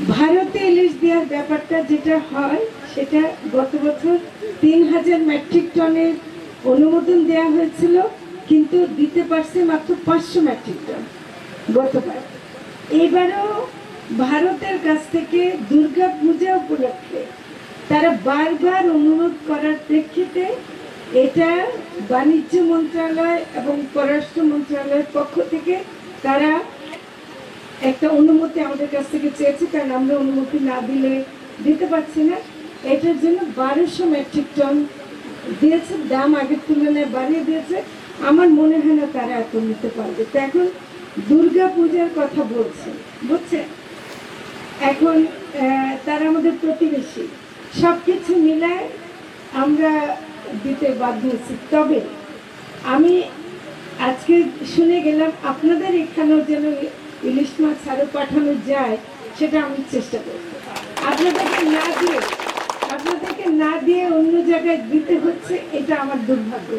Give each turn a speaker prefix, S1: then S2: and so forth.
S1: ভারতে ইলিশ দেওয়ার ব্যাপারটা যেটা হয় সেটা গত বছর 3000 মেট্রিক টনের অনুমোদন দেওয়া হয়েছিল, কিন্তু দিতে পারছে মাত্র 500 মেট্রিক টন গতবার। এবারও ভারতের কাছ থেকে দুর্গা পূজা উপলক্ষে তারা বারবার অনুরোধ করার প্রেক্ষিতে এটা বাণিজ্য মন্ত্রণালয় এবং পররাষ্ট্র মন্ত্রণালয়ের পক্ষ থেকে তারা একটা অনুমতি আমাদের কাছ থেকে চেয়েছে, কারণ আমরা অনুমতি না দিলে দিতে পারছি না। এটার জন্য 1200 মেট্রিক টন দিয়েছে, দাম আগের তুলনায় বাড়িয়ে দিয়েছে। আমার মনে হয় না তারা এত নিতে পারবে। তো এখন দুর্গা পূজার কথা বলছে, বুঝছে? এখন তারা আমাদের প্রতিবেশী, সব কিছু মিলায় আমরা দিতে বাধ্য হচ্ছি। তবে আমি আজকে শুনে গেলাম আপনাদের এখানেও যেন ইলিশ মাছ আরো পাঠানো যায়, সেটা আমি চেষ্টা করব। আপনাদেরকে না দিয়ে অন্য জায়গায় দিতে হচ্ছে, এটা আমার দুর্ভাগ্য।